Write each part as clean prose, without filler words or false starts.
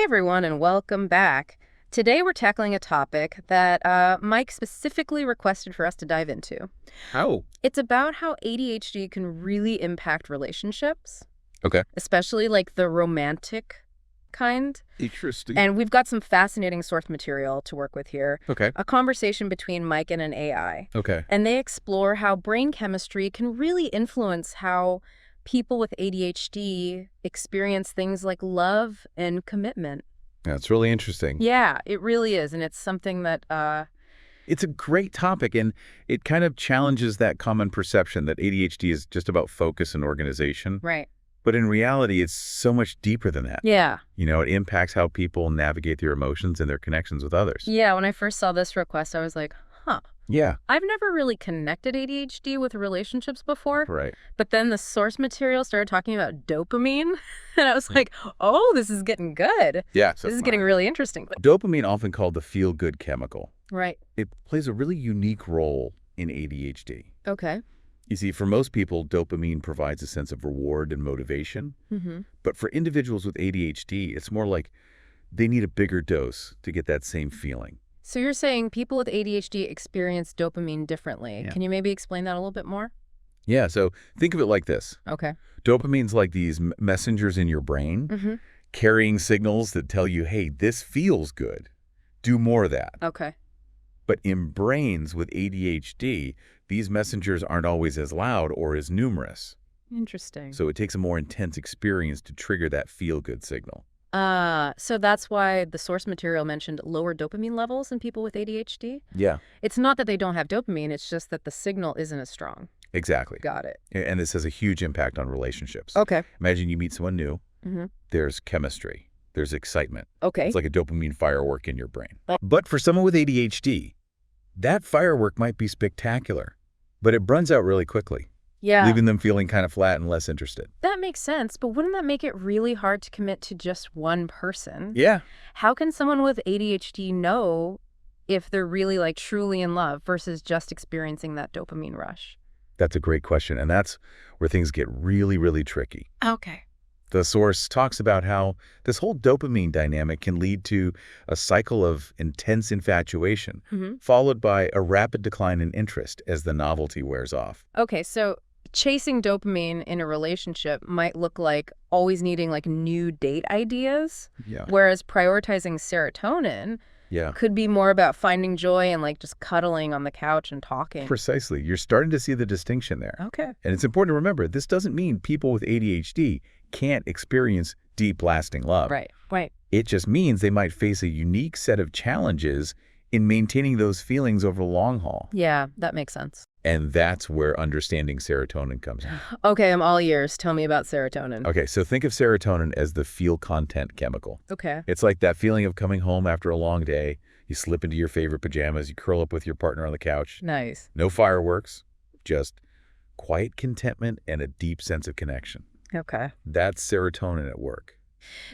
everyone, and welcome back. Today we're tackling a topic that Mike specifically requested for us to dive into. Oh, It's about how ADHD can really impact relationships, okay. especially like the romantic kind. Interesting. And we've got some fascinating source material to work with here. Okay. A conversation between Mike and an AI. Okay. And they explore how brain chemistry can really influence how people with ADHD experience things like love and commitment. That's really interesting. Yeah, it really is. And it's something that, It's a great topic, and it kind of challenges that common perception that ADHD is just about focus and organization. right. But in reality, it's so much deeper than that. Yeah. It impacts how people navigate their emotions and their connections with others. Yeah, when I first saw this request, I was like, huh. Yeah. I've never really connected ADHD with relationships before. Right. But then the source material started talking about dopamine. And I was like, oh, this is getting good. Yeah. This is getting really interesting. Dopamine, often called the feel-good chemical, Right. it plays a really unique role in ADHD. Okay. You see, for most people, dopamine provides a sense of reward and motivation. Mm-hmm. But for individuals with ADHD, it's more like they need a bigger dose to get that same feeling. So you're saying people with ADHD experience dopamine differently. Yeah. Can you maybe explain that a little bit more? Yeah, so think of it like this. Okay. Dopamine's like these messengers in your brain Mm-hmm. carrying signals that tell you, hey, this feels good. Do more of that. Okay. But in brains with ADHD, these messengers aren't always as loud or as numerous. Interesting. So it takes a more intense experience to trigger that feel-good signal. So that's why the source material mentioned lower dopamine levels in people with ADHD. Yeah, It's not that they don't have dopamine, it's just that the signal isn't as strong. exactly. Got it. And this has a huge impact on relationships. Okay. Imagine you meet someone new. Mm-hmm. There's chemistry. There's excitement. Okay. It's like a dopamine firework in your brain. But for someone with ADHD, that firework might be spectacular, but it burns out really quickly, Yeah. leaving them feeling kind of flat and less interested. That makes sense, but wouldn't that make it really hard to commit to just one person? Yeah. How can someone with ADHD know if they're really like truly in love versus just experiencing that dopamine rush? That's a great question, and that's where things get really, really tricky. Okay. The source talks about how this whole dopamine dynamic can lead to a cycle of intense infatuation, Mm-hmm. followed by a rapid decline in interest as the novelty wears off. Okay, so chasing dopamine in a relationship might look like always needing like new date ideas, Yeah. whereas prioritizing serotonin Yeah. could be more about finding joy and like just cuddling on the couch and talking. Precisely. You're starting to see the distinction there. Okay. And it's important to remember, this doesn't mean people with ADHD can't experience deep, lasting love. Right. Right. It just means they might face a unique set of challenges in maintaining those feelings over the long haul. Yeah, that makes sense. And that's where understanding serotonin comes in. Okay, I'm all ears. Tell me about serotonin. Okay, so think of serotonin as the feel content chemical. Okay. It's like that feeling of coming home after a long day. You slip into your favorite pajamas, you curl up with your partner on the couch. Nice. No fireworks, just quiet contentment and a deep sense of connection. Okay. That's serotonin at work.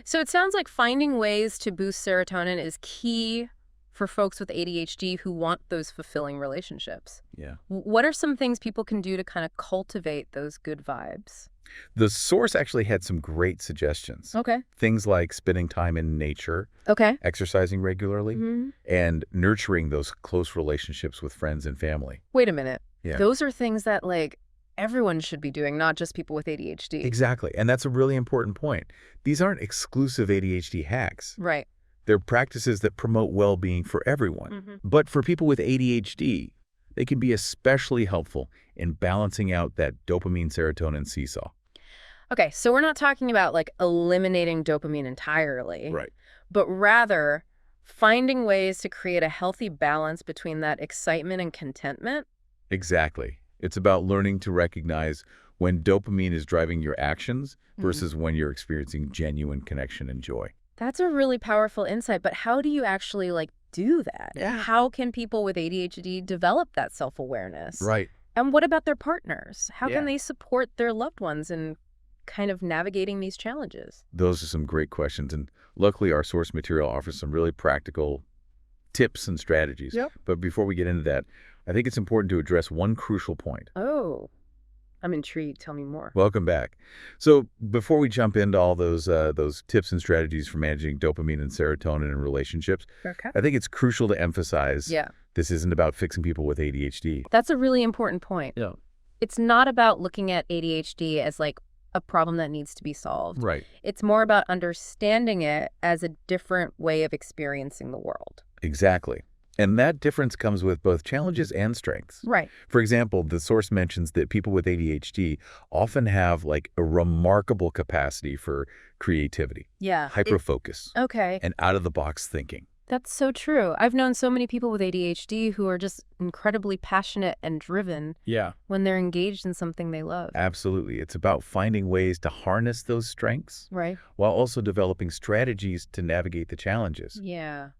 So it sounds like finding ways to boost serotonin is key for folks with ADHD who want those fulfilling relationships. Yeah. What are some things people can do to kind of cultivate those good vibes? The source actually had some great suggestions. Okay. Things like spending time in nature, Okay. exercising regularly, Mm-hmm. and nurturing those close relationships with friends and family. Wait a minute. Yeah. Those are things that like everyone should be doing, not just people with ADHD. Exactly. And that's a really important point. These aren't exclusive ADHD hacks. Right. They're practices that promote well-being for everyone. Mm-hmm. But for people with ADHD, they can be especially helpful in balancing out that dopamine serotonin seesaw. Okay, so we're not talking about like eliminating dopamine entirely, Right. but rather finding ways to create a healthy balance between that excitement and contentment. Exactly. It's about learning to recognize when dopamine is driving your actions versus when you're experiencing genuine connection and joy. That's a really powerful insight, but how do you actually like do that? Yeah. How can people with ADHD develop that self-awareness? Right. And what about their partners? How Yeah. can they support their loved ones in kind of navigating these challenges? Those are some great questions. And luckily, our source material offers some really practical tips and strategies. Yep. But before we get into that, I think it's important to address one crucial point. Oh, I'm intrigued. Tell me more. Welcome back. So before we jump into all those tips and strategies for managing dopamine and serotonin in relationships, Okay. I think it's crucial to emphasize Yeah. this isn't about fixing people with ADHD. That's a really important point. Yeah. It's not about looking at ADHD as like a problem that needs to be solved. Right. It's more about understanding it as a different way of experiencing the world. Exactly. And that difference comes with both challenges and strengths. Right. For example, the source mentions that people with ADHD often have like a remarkable capacity for creativity, Yeah. hyperfocus, Okay. and out-of-the-box thinking. That's so true. I've known so many people with ADHD who are just incredibly passionate and driven Yeah. when they're engaged in something they love. Absolutely. It's about finding ways to harness those strengths Right. while also developing strategies to navigate the challenges. Yeah.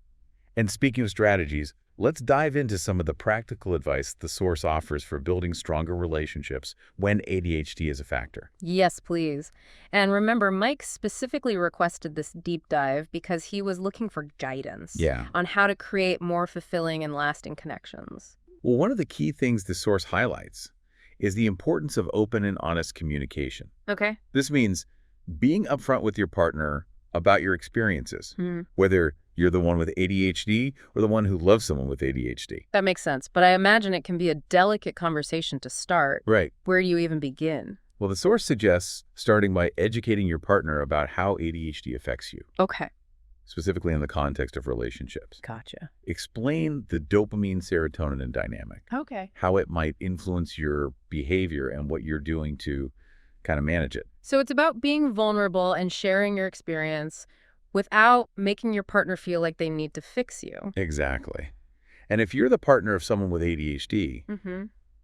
And speaking of strategies, let's dive into some of the practical advice the source offers for building stronger relationships when ADHD is a factor. Yes, please. And remember, Mike specifically requested this deep dive because he was looking for guidance Yeah. on how to create more fulfilling and lasting connections. Well, one of the key things the source highlights is the importance of open and honest communication. Okay. This means being upfront with your partner about your experiences, whether you're the one with ADHD or the one who loves someone with ADHD. That makes sense. But I imagine it can be a delicate conversation to start. Right. Where do you even begin? Well, the source suggests starting by educating your partner about how ADHD affects you, Okay. specifically in the context of relationships. Gotcha. Explain the dopamine serotonin dynamic, Okay. how it might influence your behavior and what you're doing to kind of manage it. So it's about being vulnerable and sharing your experience without making your partner feel like they need to fix you. Exactly. And if you're the partner of someone with ADHD,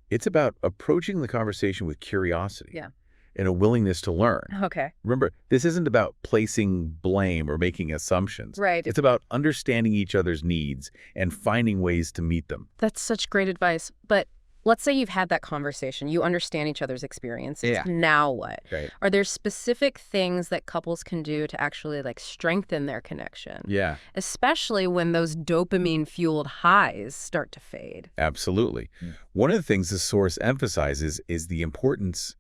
it's about approaching the conversation with curiosity Yeah. and a willingness to learn. Okay. Remember, this isn't about placing blame or making assumptions. Right. It's about understanding each other's needs and finding ways to meet them. That's such great advice. But let's say you've had that conversation. You understand each other's experiences. Yeah. Now what? Right. Are there specific things that couples can do to actually like strengthen their connection? Yeah, Especially when those dopamine-fueled highs start to fade. absolutely. One of the things the source emphasizes is the importance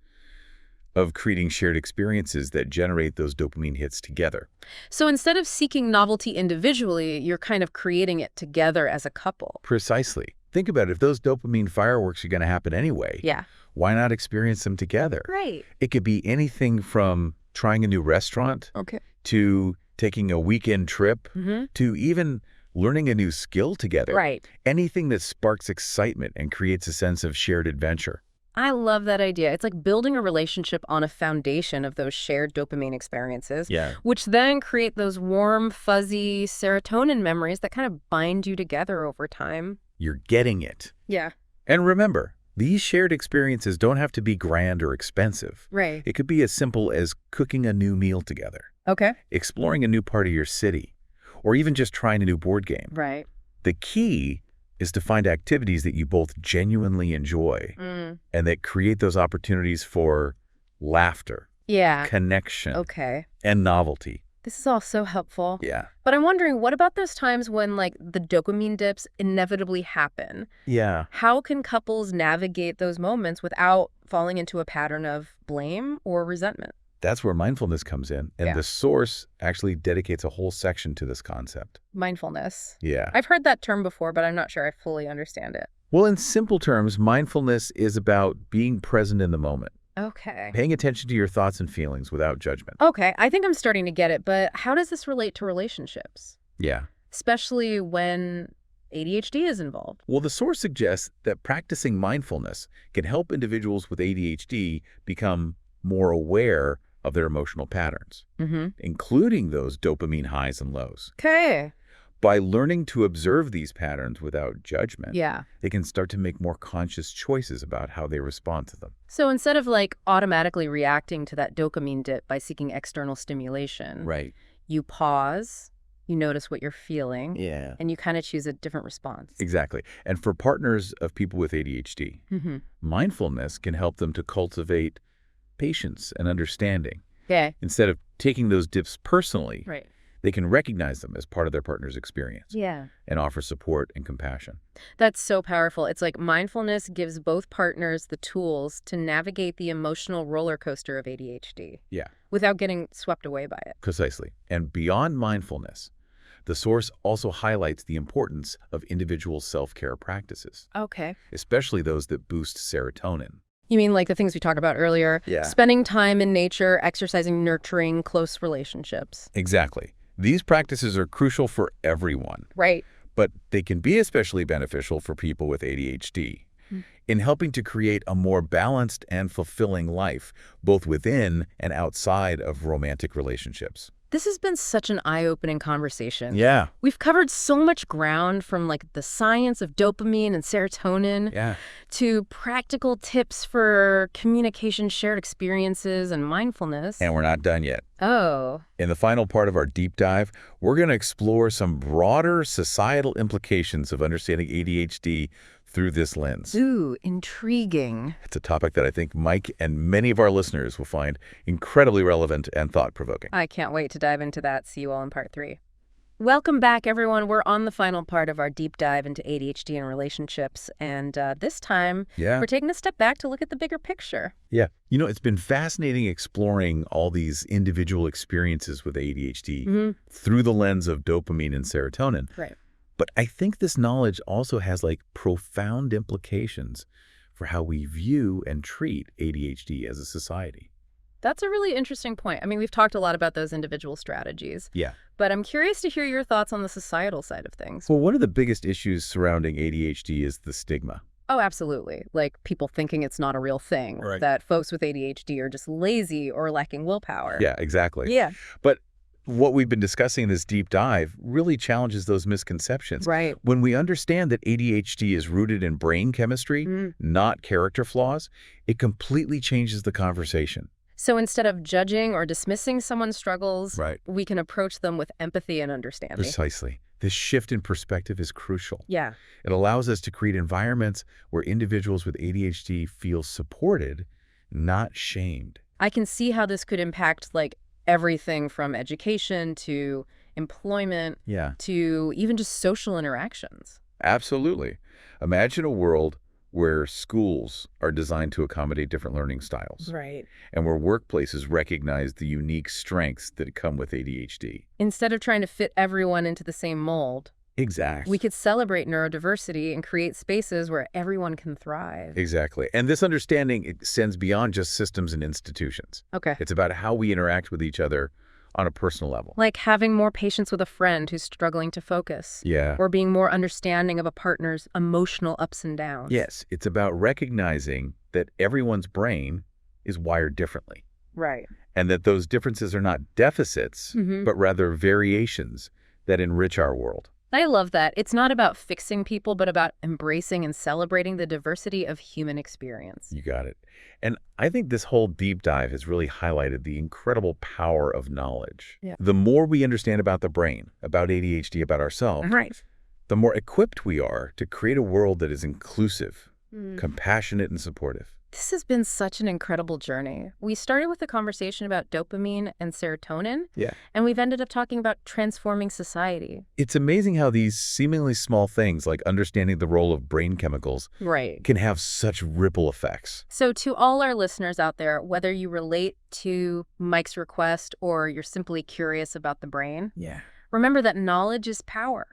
of creating shared experiences that generate those dopamine hits together. So instead of seeking novelty individually, you're kind of creating it together as a couple. Precisely. Think about it. If those dopamine fireworks are going to happen anyway, Yeah. why not experience them together? Right. It could be anything from trying a new restaurant Okay. to taking a weekend trip to even learning a new skill together. Right. Anything that sparks excitement and creates a sense of shared adventure. I love that idea. It's like building a relationship on a foundation of those shared dopamine experiences, Yeah. which then create those warm, fuzzy serotonin memories that kind of bind you together over time. You're getting it. Yeah. And remember, these shared experiences don't have to be grand or expensive. Right. It could be as simple as cooking a new meal together, Okay. exploring a new part of your city, or even just trying a new board game. Right. The key is to find activities that you both genuinely enjoy and that create those opportunities for laughter, Yeah. connection, Okay. and novelty. This is all so helpful. Yeah. But I'm wondering, what about those times when, like, the dopamine dips inevitably happen? Yeah. How can couples navigate those moments without falling into a pattern of blame or resentment? That's where mindfulness comes in. And Yeah. the source actually dedicates a whole section to this concept. Mindfulness. Yeah. I've heard that term before, but I'm not sure I fully understand it. Well, in simple terms, mindfulness is about being present in the moment, Okay. paying attention to your thoughts and feelings without judgment. Okay, I think I'm starting to get it, but how does this relate to relationships? Yeah. Especially when ADHD is involved. Well, the source suggests that practicing mindfulness can help individuals with ADHD become more aware of their emotional patterns, including those dopamine highs and lows. Okay. By learning to observe these patterns without judgment, Yeah. they can start to make more conscious choices about how they respond to them. So instead of like automatically reacting to that dopamine dip by seeking external stimulation, Right. you pause, you notice what you're feeling, Yeah. and you kind of choose a different response. Exactly. And for partners of people with ADHD, mindfulness can help them to cultivate patience and understanding. Okay. Instead of taking those dips personally, Right. They can recognize them as part of their partner's experience Yeah. and offer support and compassion. That's so powerful. It's like mindfulness gives both partners the tools to navigate the emotional roller coaster of ADHD Yeah, without getting swept away by it. precisely. And beyond mindfulness, the source also highlights the importance of individual self-care practices, Okay. especially those that boost serotonin. You mean like the things we talked about earlier? Yeah. Spending time in nature, exercising, nurturing close relationships. Exactly. These practices are crucial for everyone, Right. but they can be especially beneficial for people with ADHD Mm. in helping to create a more balanced and fulfilling life, both within and outside of romantic relationships. This has been such an eye-opening conversation. Yeah. We've covered so much ground, from like the science of dopamine and serotonin Yeah. to practical tips for communication, shared experiences, and mindfulness. And we're not done yet. Oh. In the final part of our deep dive, we're going to explore some broader societal implications of understanding ADHD through this lens. Ooh, intriguing. It's a topic that I think Mike and many of our listeners will find incredibly relevant and thought-provoking. I can't wait to dive into that. See you all in part 3. Welcome back, everyone. We're on the final part of our deep dive into ADHD and relationships, and this time Yeah. we're taking a step back to look at the bigger picture. Yeah. You know, it's been fascinating exploring all these individual experiences with ADHD through the lens of dopamine and serotonin. Right. But I think this knowledge also has like profound implications for how we view and treat ADHD as a society. That's a really interesting point. I mean, we've talked a lot about those individual strategies, Yeah. but I'm curious to hear your thoughts on the societal side of things. Well, one of the biggest issues surrounding ADHD is the stigma. Oh, absolutely. Like people thinking it's not a real thing, Right. that folks with ADHD are just lazy or lacking willpower. Yeah, exactly. Yeah. But what we've been discussing in this deep dive really challenges those misconceptions. Right. When we understand that ADHD is rooted in brain chemistry, not character flaws, it completely changes the conversation. So instead of judging or dismissing someone's struggles, Right. we can approach them with empathy and understanding. Precisely. This shift in perspective is crucial. Yeah. It allows us to create environments where individuals with ADHD feel supported, not shamed. I can see how this could impact like everything from education to employment Yeah, to even just social interactions. absolutely. Imagine a world where schools are designed to accommodate different learning styles Right. and where workplaces recognize the unique strengths that come with ADHD. Instead of trying to fit everyone into the same mold, Exactly. we could celebrate neurodiversity and create spaces where everyone can thrive. Exactly. And this understanding extends beyond just systems and institutions. Okay. It's about how we interact with each other on a personal level. Like having more patience with a friend who's struggling to focus. Yeah. Or being more understanding of a partner's emotional ups and downs. Yes, it's about recognizing that everyone's brain is wired differently Right. and that those differences are not deficits, but rather variations that enrich our world. I love that. It's not about fixing people, but about embracing and celebrating the diversity of human experience. You got it. And I think this whole deep dive has really highlighted the incredible power of knowledge. Yeah. The more we understand about the brain, about ADHD, about ourselves, Right. the more equipped we are to create a world that is inclusive, compassionate, and supportive. This has been such an incredible journey. We started with a conversation about dopamine and serotonin, Yeah. and we've ended up talking about transforming society. It's amazing how these seemingly small things, like understanding the role of brain chemicals, Right. can have such ripple effects. So to all our listeners out there, whether you relate to Mike's request or you're simply curious about the brain, Yeah. remember that knowledge is power.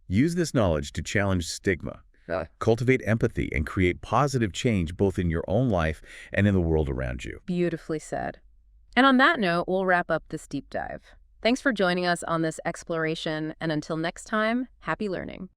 Use this knowledge to challenge stigma, cultivate empathy, and create positive change both in your own life and in the world around you. Beautifully said. And on that note, we'll wrap up this deep dive. Thanks for joining us on this exploration, and until next time, happy learning.